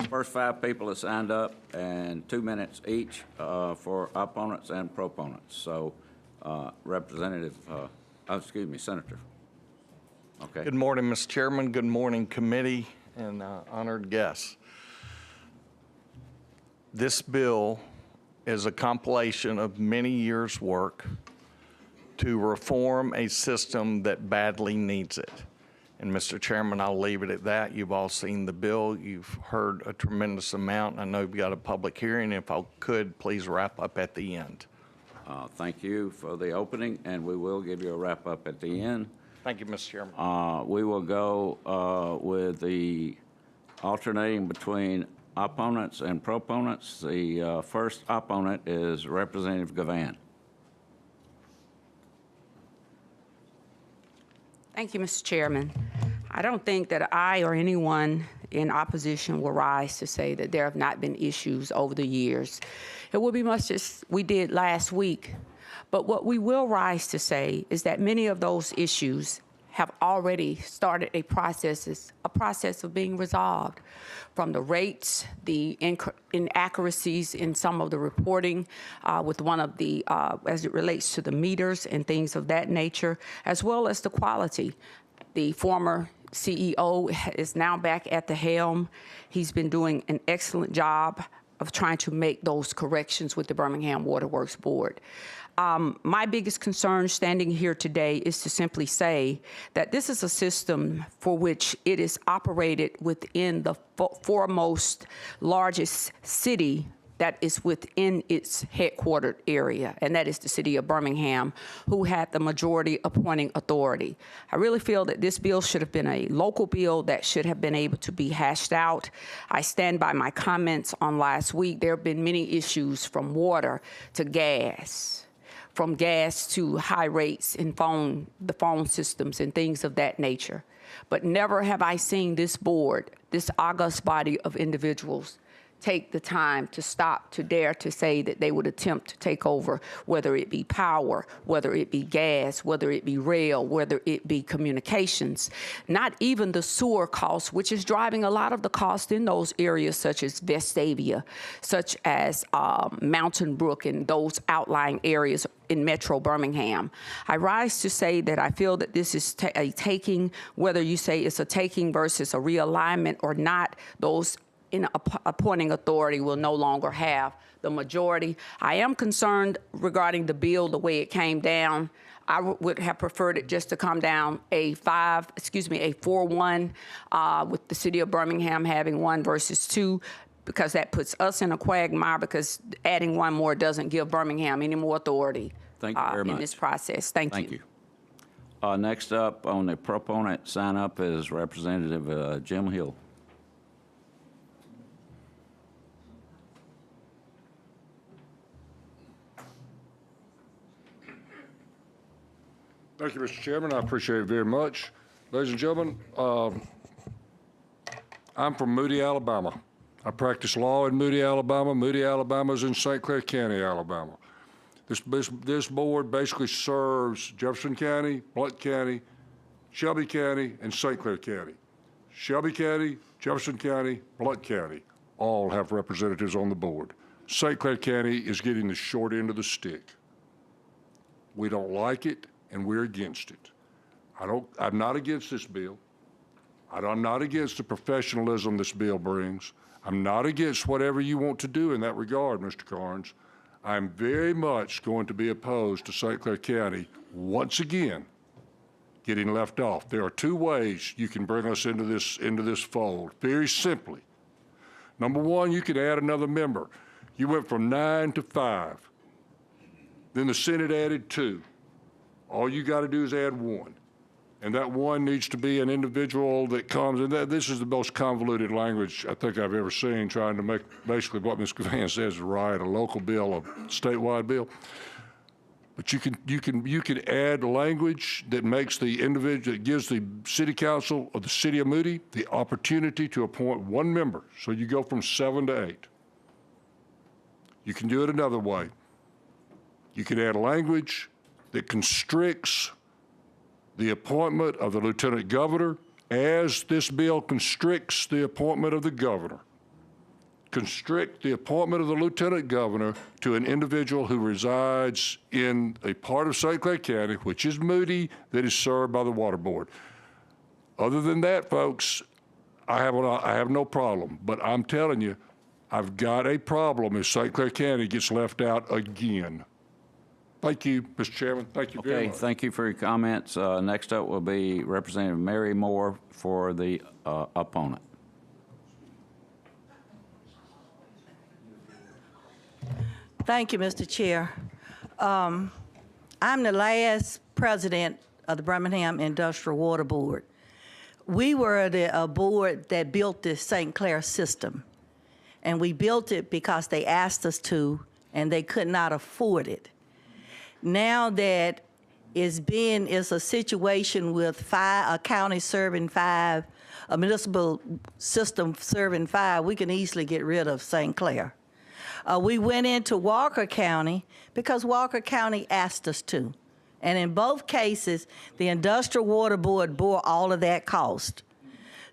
First 5 people that signed up, and 2 minutes each for opponents and proponents. So, Senator. Okay. Good morning, Mr. Chairman. Good morning, committee and honored guests. This bill is a compilation of many years' work to reform a system that badly needs it. And Mr. Chairman, I'll leave it at that. You've all seen the bill. You've heard a tremendous amount. I know you've got a public hearing. If I could, please wrap up at the end. Thank you for the opening, and we will give you a wrap-up at the end. Thank you, Mr. Chairman. We will go with the alternating between opponents and proponents. The first opponent is Representative Gavan. Thank you, Mr. Chairman. I don't think that I or anyone in opposition will rise to say that there have not been issues over the years. It will be much as we did last week. But what we will rise to say is that many of those issues have already started a process of being resolved, from the rates, the inaccuracies in some of the reporting with one of the, as it relates to the meters and things of that nature, as well as the quality. The former CEO is now back at the helm. He's been doing an excellent job of trying to make those corrections with the Birmingham Water Works Board. My biggest concern standing here today is to simply say that this is a system for which it is operated within the foremost largest city that is within its headquartered area, and that is the city of Birmingham, who had the majority appointing authority. I really feel that this bill should have been a local bill that should have been able to be hashed out. I stand by my comments on last week. There have been many issues, from water to gas, from gas to high rates in the phone systems and things of that nature. But never have I seen this board, this august body of individuals, take the time to stop, to dare to say that they would attempt to take over, whether it be power, whether it be gas, whether it be rail, whether it be communications, not even the sewer costs, which is driving a lot of the cost in those areas such as Vestavia, such as Mountain Brook and those outlying areas in Metro Birmingham. I rise to say that I feel that this is a taking, whether you say it's a taking versus a realignment or not, those in appointing authority will no longer have the majority. I am concerned regarding the bill, the way it came down. I would have preferred it just to come down a 4-1 with the city of Birmingham having 1 versus 2, because that puts us in a quagmire, because adding 1 more doesn't give Birmingham any more authority Thank you very much. in this process. Thank you. Next up on the proponent sign up is Representative Jim Hill. Thank you, Mr. Chairman. I appreciate it very much. Ladies and gentlemen, I'm from Moody, Alabama. I practice law in Moody, Alabama. Moody, Alabama is in St. Clair County, Alabama. This board basically serves Jefferson County, Blount County, Shelby County, and St. Clair County. Shelby County, Jefferson County, Blount County all have representatives on the board. St. Clair County is getting the short end of the stick. We don't like it, and we're against it. I'm not against this bill. I'm not against the professionalism this bill brings. I'm not against whatever you want to do in that regard, Mr. Carnes. I'm very much going to be opposed to St. Clair County once again getting left off. There are 2 ways you can bring us into this fold, very simply. Number 1, you could add another member. You went from 9 to 5. Then the Senate added 2. All you got to do is add 1. And that 1 needs to be an individual that comes, and this is the most convoluted language I think I've ever seen, trying to make basically what Ms. Gavan says is right, a local bill, a statewide bill. But you can add language that makes the individual, that gives the city council of the city of Moody the opportunity to appoint 1 member. So you go from 7 to 8. You can do it another way. You can add language that constricts the appointment of the lieutenant governor as this bill constricts the appointment of the governor, constrict the appointment of the lieutenant governor to an individual who resides in a part of St. Clair County, which is Moody, that is served by the Water Board. Other than that, folks, I have no problem. But I'm telling you, I've got a problem if St. Clair County gets left out again. Thank you, Mr. Chairman. Thank you very Okay, much. thank you for your comments. Next up will be Representative Mary Moore for the opponent. Thank you, Mr. Chair. I'm the last president of the Birmingham Industrial Water Board. We were the board that built the St. Clair system, and we built it because they asked us to, and they could not afford it. Now that it's a situation with a county serving 5, a municipal system serving 5, we can easily get rid of St. Clair. We went into Walker County because Walker County asked us to. And in both cases, the Industrial Water Board bore all of that cost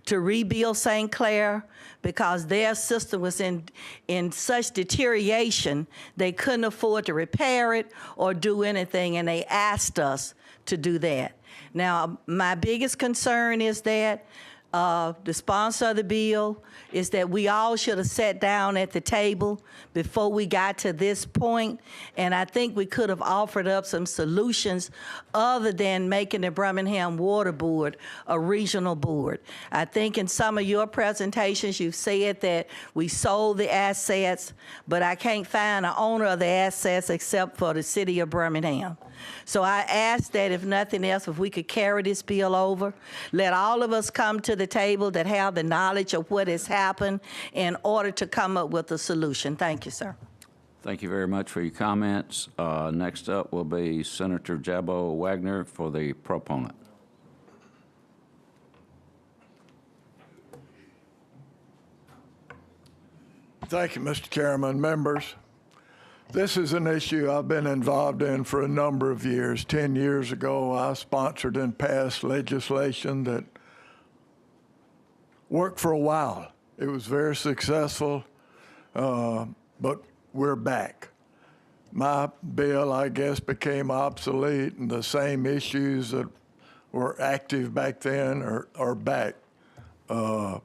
to rebuild St. Clair because their system was in such deterioration, they couldn't afford to repair it or do anything, and they asked us to do that. Now, my biggest concern is that the sponsor of the bill is that we all should have sat down at the table before we got to this point, and I think we could have offered up some solutions other than making the Birmingham Water Board a regional board. I think in some of your presentations you've said that we sold the assets, but I can't find an owner of the assets except for the city of Birmingham. So I ask that if nothing else, if we could carry this bill over, let all of us come to the table that have the knowledge of what has happened in order to come up with a solution. Thank you, sir. Thank you very much for your comments. Next up will be Senator Jabo Wagner for the proponent. Thank you, Mr. Chairman. Members, this is an issue I've been involved in for a number of years. 10 years ago, I sponsored and passed legislation that worked for a while. It was very successful, but we're back. My bill, I guess, became obsolete, and the same issues that were active back then are back. I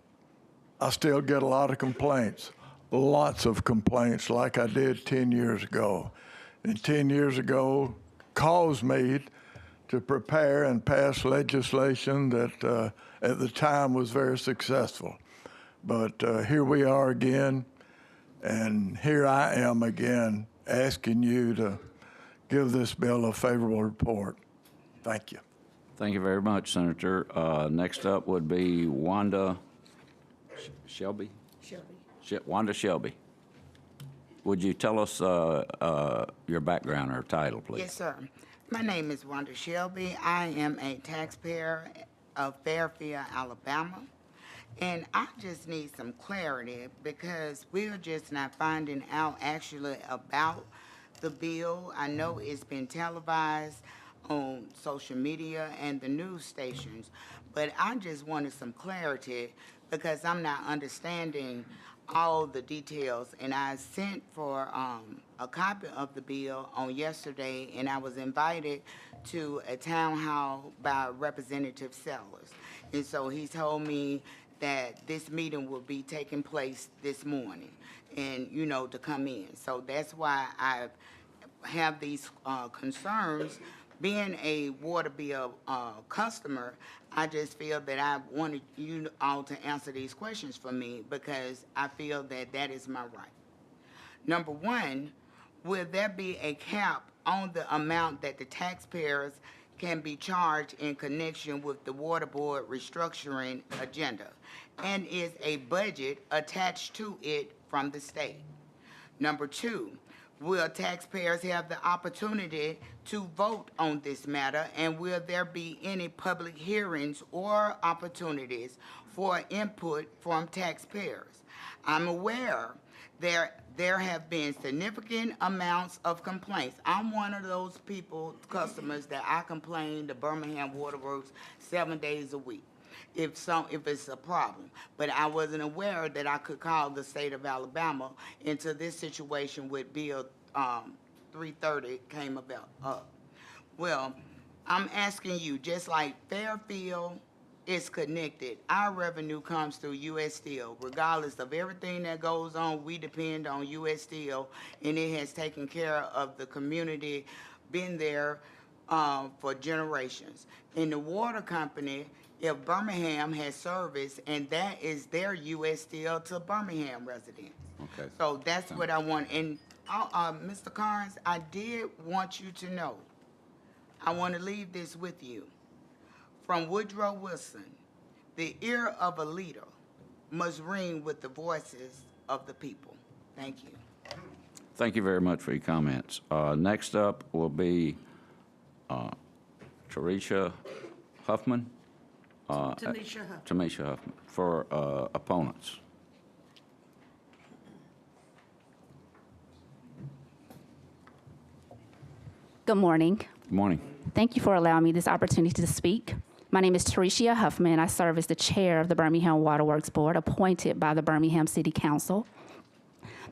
still get a lot of complaints. Lots of complaints like I did 10 years ago. And 10 years ago caused me to prepare and pass legislation that at the time was very successful. But here we are again, and here I am again asking you to give this bill a favorable report. Thank you. Thank you very much, Senator. Next up would be Wanda Shelby. Wanda Shelby. Would you tell us your background or title, please? Yes, sir. My name is Wanda Shelby. I am a taxpayer of Fairfield, Alabama. And I just need some clarity because we're just not finding out actually about the bill. I know it's been televised on social media and the news stations, but I just wanted some clarity because I'm not understanding all the details. And I sent for a copy of the bill on yesterday, and I was invited to a town hall by Representative Sellers. And so he told me that this meeting will be taking place this morning and, you know, to come in. So that's why I have these concerns. Being a water bill customer, I just feel that I wanted you all to answer these questions for me because I feel that that is my right. Number one, will there be a cap on the amount that the taxpayers can be charged in connection with the water board restructuring agenda? And is a budget attached to it from the state? Number two, will taxpayers have the opportunity to vote on this matter, and will there be any public hearings or opportunities for input from taxpayers? I'm aware there have been significant amounts of complaints. I'm one of those people, customers, that I complain to Birmingham Water Works 7 days a week. if it's a problem. But I wasn't aware that I could call the state of Alabama into this situation with Bill 330 came about up. Well, I'm asking you, just like Fairfield is connected, our revenue comes through U.S. Steel. Regardless of everything that goes on, we depend on U.S. Steel, and it has taken care of the community, been there for generations. In the water company, if Birmingham has service, and that is their U.S. Steel to Birmingham residents. Okay. So that's what I want. And Mr. Carnes, I did want you to know, I want to leave this with you. From Woodrow Wilson, the ear of a leader must ring with the voices of the people. Thank you. Thank you very much for your comments. Next up will be Tarisha Huffman. Tamisha Huffman for opponents. Good morning. Good morning. Thank you for allowing me this opportunity to speak. My name is Tarisha Huffman. I serve as the chair of the Birmingham Waterworks Board, appointed by the Birmingham City Council.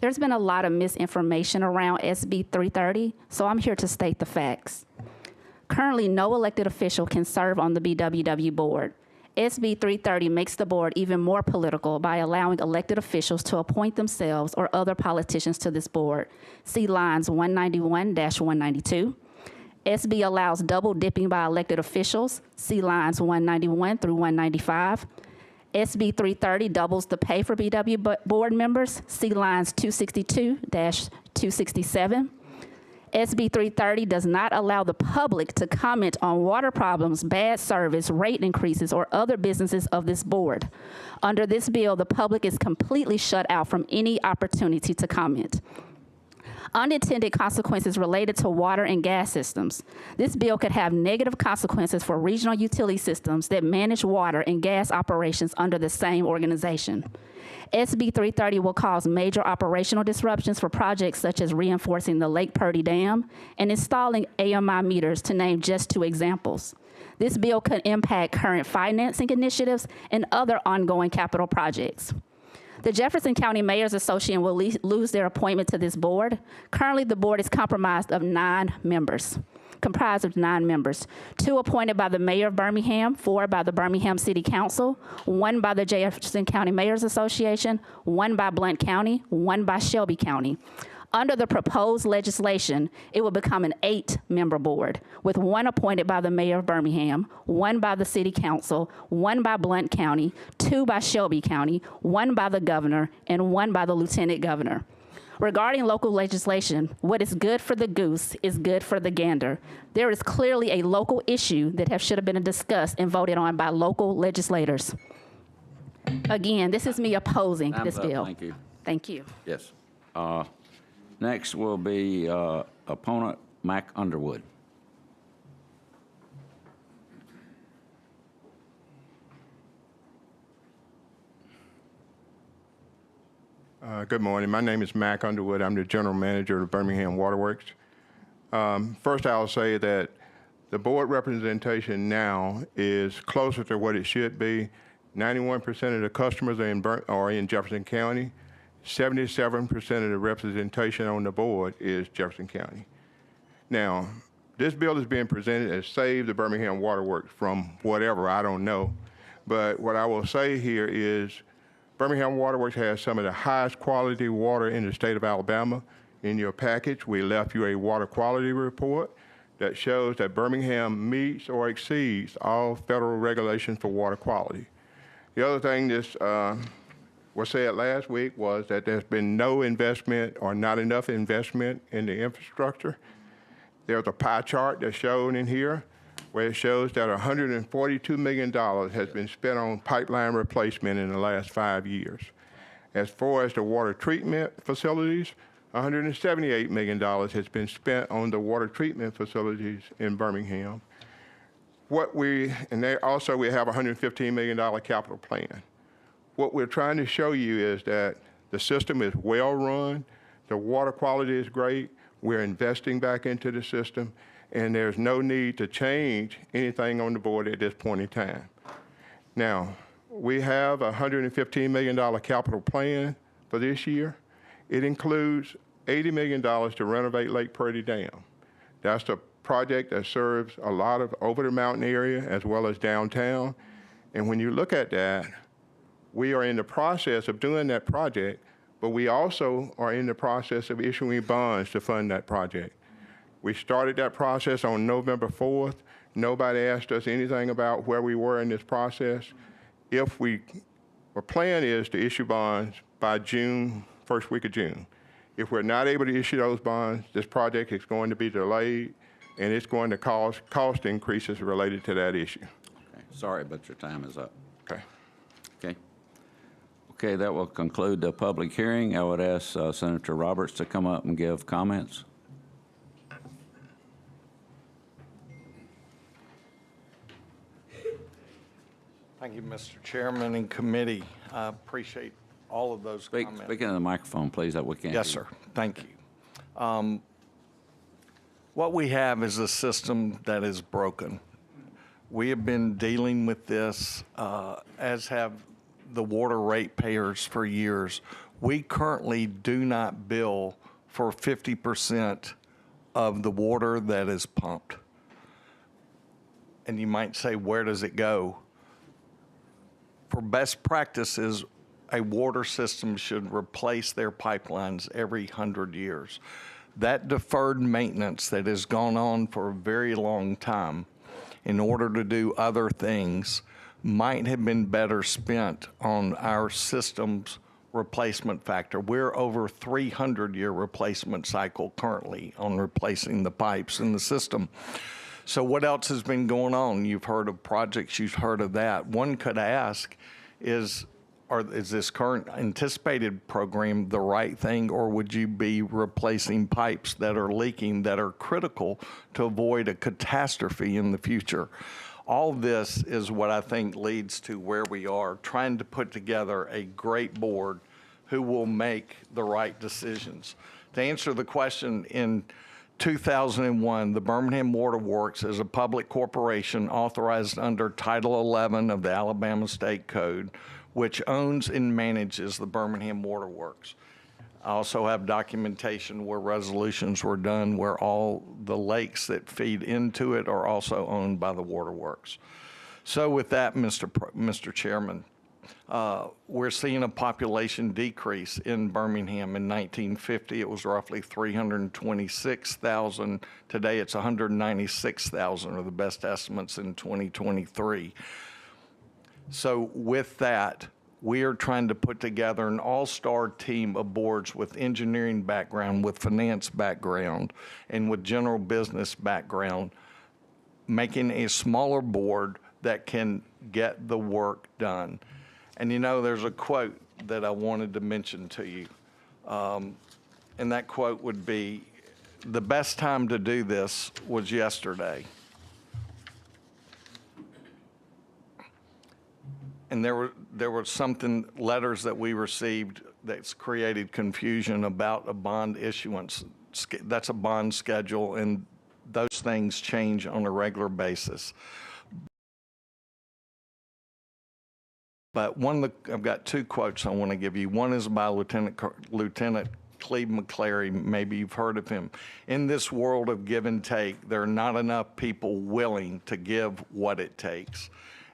There's been a lot of misinformation around SB 330, so I'm here to state the facts. Currently, no elected official can serve on the BWW board. SB 330 makes the board even more political by allowing elected officials to appoint themselves or other politicians to this board. See lines 191-192. SB allows double dipping by elected officials. See lines 191 through 195. SB 330 doubles the pay for BW board members. See lines 262-267. SB 330 does not allow the public to comment on water problems, bad service, rate increases, or other businesses of this board. Under this bill, the public is completely shut out from any opportunity to comment. Unintended consequences related to water and gas systems. This bill could have negative consequences for regional utility systems that manage water and gas operations under the same organization. SB 330 will cause major operational disruptions for projects such as reinforcing the Lake Purdy Dam and installing AMI meters, to name just two examples. This bill could impact current financing initiatives and other ongoing capital projects. The Jefferson County Mayor's Association will lose their appointment to this board. Currently, the board is comprised of 9 members. 2 appointed by the Mayor of Birmingham, 4 by the Birmingham City Council, 1 by the Jefferson County Mayor's Association, 1 by Blount County, 1 by Shelby County. Under the proposed legislation, it will become an 8-member board, with 1 appointed by the Mayor of Birmingham, 1 by the City Council, 1 by Blount County, 2 by Shelby County, 1 by the Governor, and 1 by the Lieutenant Governor. Regarding local legislation, what is good for the goose is good for the gander. There is clearly a local issue that should have been discussed and voted on by local legislators. Again, this is me opposing this bill. Thank you. Thank you. Yes. Next will be opponent Mac Underwood. Good morning. My name is Mac Underwood. I'm the general manager of the Birmingham Waterworks. First, I'll say that the board representation now is closer to what it should be. 91% of the customers are in Jefferson County. 77% of the representation on the board is Jefferson County. Now, this bill is being presented as save the Birmingham Waterworks from whatever, I don't know. But what I will say here is Birmingham Waterworks has some of the highest quality water in the state of Alabama. In your package, we left you a water quality report that shows that Birmingham meets or exceeds all federal regulations for water quality. The other thing this was said last week was that there's been no investment or not enough investment in the infrastructure. There's a pie chart that's shown in here where it shows that $142 million has been spent on pipeline replacement in the last 5 years. As far as the water treatment facilities, $178 million has been spent on the water treatment facilities in Birmingham. We have a $115 million capital plan. What we're trying to show you is that the system is well run, the water quality is great, we're investing back into the system, and there's no need to change anything on the board at this point in time. Now, we have a $115 million capital plan for this year. It includes $80 million to renovate Lake Purdy Dam. That's the project that serves a lot of over the mountain area as well as downtown. And when you look at that, we are in the process of doing that project, but we also are in the process of issuing bonds to fund that project. We started that process on November 4th. Nobody asked us anything about where we were in this process. Our plan is to issue bonds by June, first week of June. If we're not able to issue those bonds, this project is going to be delayed, and it's going to cause cost increases related to that issue. Okay. Sorry, but your time is up. Okay. Okay. Okay, that will conclude the public hearing. I would ask Senator Roberts to come up and give comments. Thank you, Mr. Chairman and committee. I appreciate all of those comments. Speak into the microphone, please, that we can't Yes, hear. sir. Thank you. What we have is a system that is broken. We have been dealing with this, as have the water ratepayers for years. We currently do not bill for 50% of the water that is pumped. And you might say, where does it go? For best practices, a water system should replace their pipelines every 100 years. That deferred maintenance that has gone on for a very long time in order to do other things might have been better spent on our system's replacement factor. We're over 300-year replacement cycle currently on replacing the pipes in the system. So what else has been going on? You've heard of projects, you've heard of that. One could ask, is this current anticipated program the right thing, or would you be replacing pipes that are leaking that are critical to avoid a catastrophe in the future? All this is what I think leads to where we are, trying to put together a great board who will make the right decisions. To answer the question, in 2001, the Birmingham Water Works is a public corporation authorized under Title 11 of the Alabama State Code, which owns and manages the Birmingham Water Works. I also have documentation where resolutions were done where all the lakes that feed into it are also owned by the waterworks. So with that, Mr. Chairman, we're seeing a population decrease in Birmingham. In 1950, it was roughly 326,000. Today, it's 196,000 are the best estimates in 2023. So with that, we are trying to put together an all-star team of boards with engineering background, with finance background, and with general business background, making a smaller board that can get the work done. And you know, there's a quote that I wanted to mention to you. And that quote would be, the best time to do this was yesterday. And there were letters that we received that's created confusion about a bond issuance. That's a bond schedule, and those things change on a regular basis. But I've got two quotes I want to give you. One is by Lieutenant Cleve McClary. Maybe you've heard of him. In this world of give and take, there are not enough people willing to give what it takes.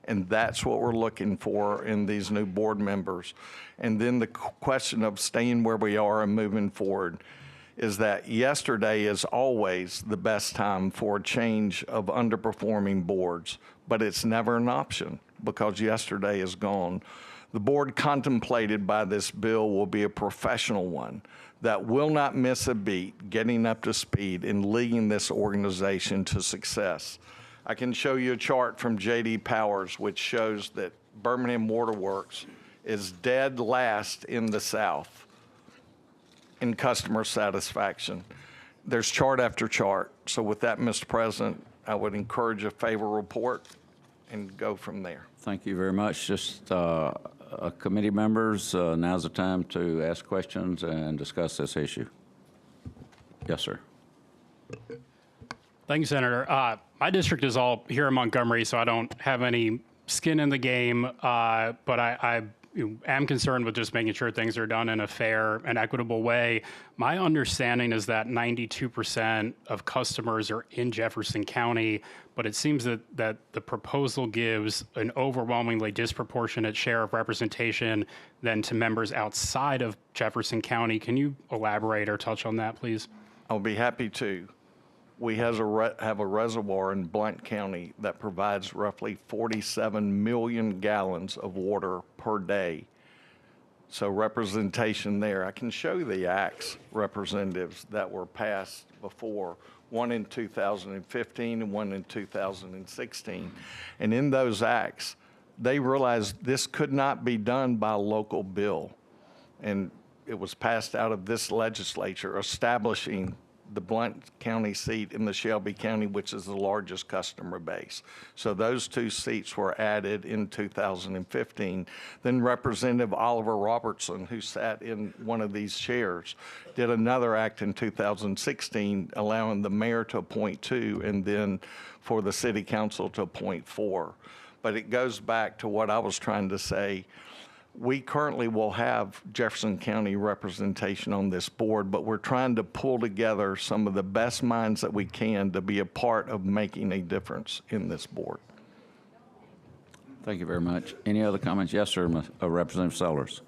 And that's what we're looking for in these new board members. And then the question of staying where we are and moving forward is that yesterday is always the best time for a change of underperforming boards, but it's never an option because yesterday is gone. The board contemplated by this bill will be a professional one that will not miss a beat getting up to speed and leading this organization to success. I can show you a chart from J.D. Powers, which shows that Birmingham Water Works is dead last in the South in customer satisfaction. There's chart after chart. So with that, Mr. President, I would encourage a favor report and go from there. Thank you very much. Just committee members, now's the time to ask questions and discuss this issue. Yes, sir. Thank you, Senator. My district is all here in Montgomery, so I don't have any skin in the game, but I am concerned with just making sure things are done in a fair and equitable way. My understanding is that 92% of customers are in Jefferson County, but it seems that the proposal gives an overwhelmingly disproportionate share of representation than to members outside of Jefferson County. Can you elaborate or touch on that, please? I'll be happy to. We have a reservoir in Blount County that provides roughly 47 million gallons of water per day. So representation there. I can show you the acts, representatives, that were passed before, one in 2015 and one in 2016. And in those acts, they realized this could not be done by local bill. And it was passed out of this legislature establishing the Blount County seat in the Shelby County, which is the largest customer base. So those 2 seats were added in 2015. Then Representative Oliver Robertson, who sat in one of these chairs, did another act in 2016, allowing the mayor to appoint 2 and then for the city council to appoint 4. But it goes back to what I was trying to say. We currently will have Jefferson County representation on this board, but we're trying to pull together some of the best minds that we can to be a part of making a difference in this board. Thank you very much. Any other comments? Yes, sir, Representative Sellers.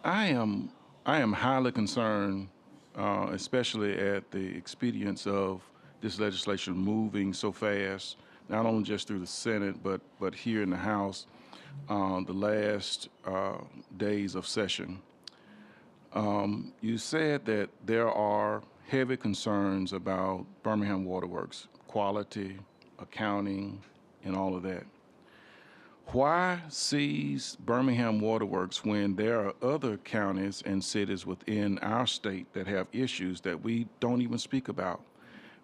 I am highly concerned, especially at the expedience of this legislation moving so fast, not only just through the Senate, but here in the House. The last days of session. You said that there are heavy concerns about Birmingham Waterworks, quality, accounting, and all of that. Why seize Birmingham Waterworks when there are other counties and cities within our state that have issues that we don't even speak about?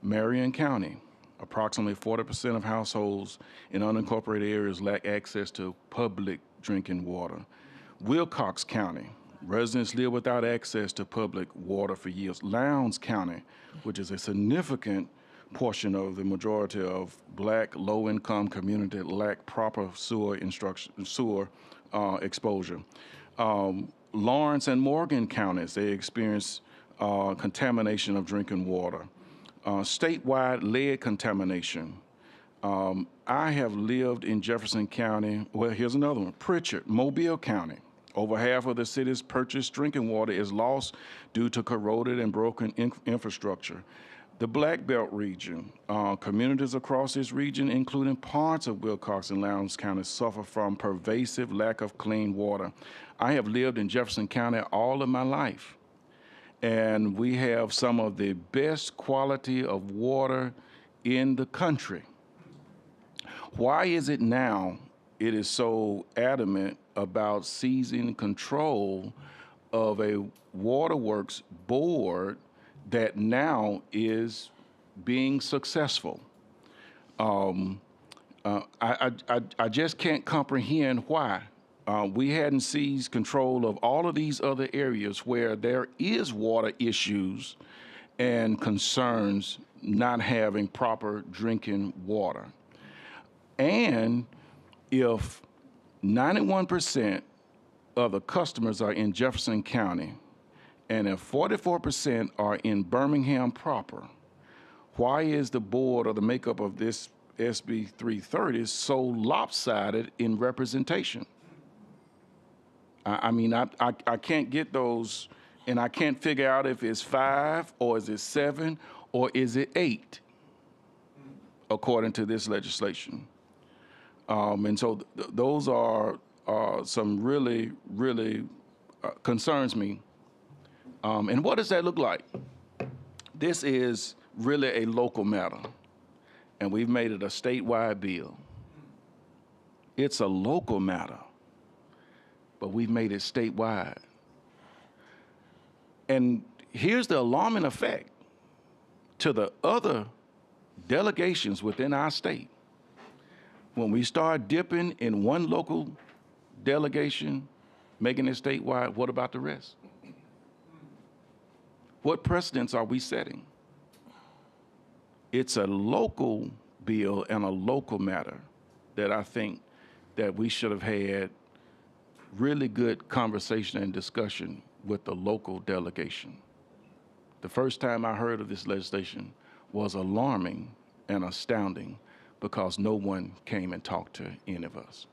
Marion County. Approximately 40% of households in unincorporated areas lack access to public drinking water. Wilcox County, residents live without access to public water for years. Lowndes County, which is a significant portion of the majority of black low-income community, lack proper sewer exposure. Lawrence and Morgan counties, they experience contamination of drinking water. Statewide lead contamination. I have lived in Jefferson County. Well, here's another one. Pritchard, Mobile County. Over half of the city's purchased drinking water is lost due to corroded and broken infrastructure. The Black Belt region, communities across this region, including parts of Wilcox and Lowndes County, suffer from pervasive lack of clean water. I have lived in Jefferson County all of my life. And we have some of the best quality of water in the country. Why is it now it is so adamant about seizing control of a waterworks board that now is being successful? I just can't comprehend why. We hadn't seized control of all of these other areas where there is water issues and concerns not having proper drinking water. And if 91% of the customers are in Jefferson County, and if 44% are in Birmingham proper, why is the board or the makeup of this SB 330 so lopsided in representation? I mean, I can't get those, and I can't figure out if it's 5 or is it 7 or is it 8, according to this legislation. And so those are some really concerns me. And what does that look like? This is really a local matter, and we've made it a statewide bill. It's a local matter, but we've made it statewide. And here's the alarming effect to the other delegations within our state. When we start dipping in one local delegation, making it statewide, what about the rest? What precedents are we setting? It's a local bill and a local matter that I think that we should have had really good conversation and discussion with the local delegation. The first time I heard of this legislation was alarming and astounding because no one came and talked to any of us.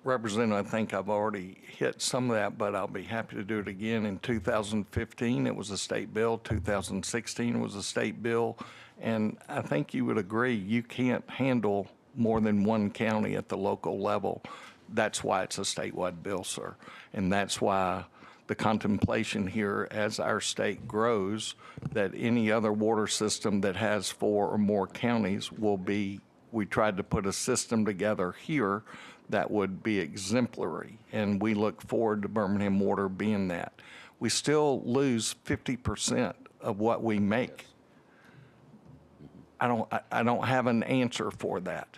Representative, I think I've already hit some of that, but I'll be happy to do it again. In 2015, it was a state bill. 2016 was a state bill. And I think you would agree you can't handle more than one county at the local level. That's why it's a statewide bill, sir. And that's why the contemplation here as our state grows, that any other water system that has 4 or more counties will be, we tried to put a system together here that would be exemplary, and we look forward to Birmingham Water being that. We still lose 50% of what we make. I don't have an answer for that.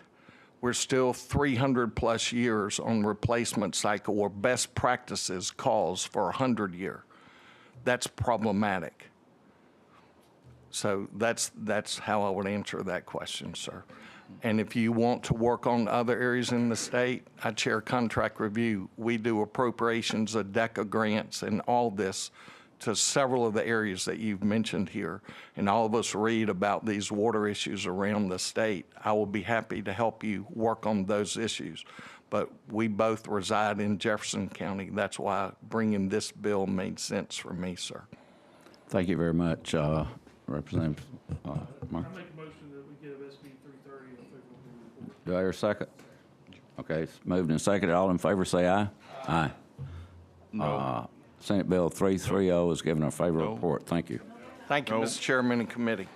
We're still 300 plus years on replacement cycle where best practices calls for 100 year. That's problematic. So that's how I would answer that question, sir. And if you want to work on other areas in the state, I chair contract review. We do appropriations, DECA grants, and all this to several of the areas that you've mentioned here. And all of us read about these water issues around the state. I will be happy to help you work on those issues. But we both reside in Jefferson County. That's why bringing this bill made sense for me, sir. Thank you very much, Representative Mark. I make a motion that we give SB 330 a favorable report. Do I hear a second? Okay, it's moved and seconded. All in favor, say aye. Aye. No. Senate Bill 330 is given a favorable No. report. Thank you. Thank you, No. Mr. Chairman and committee.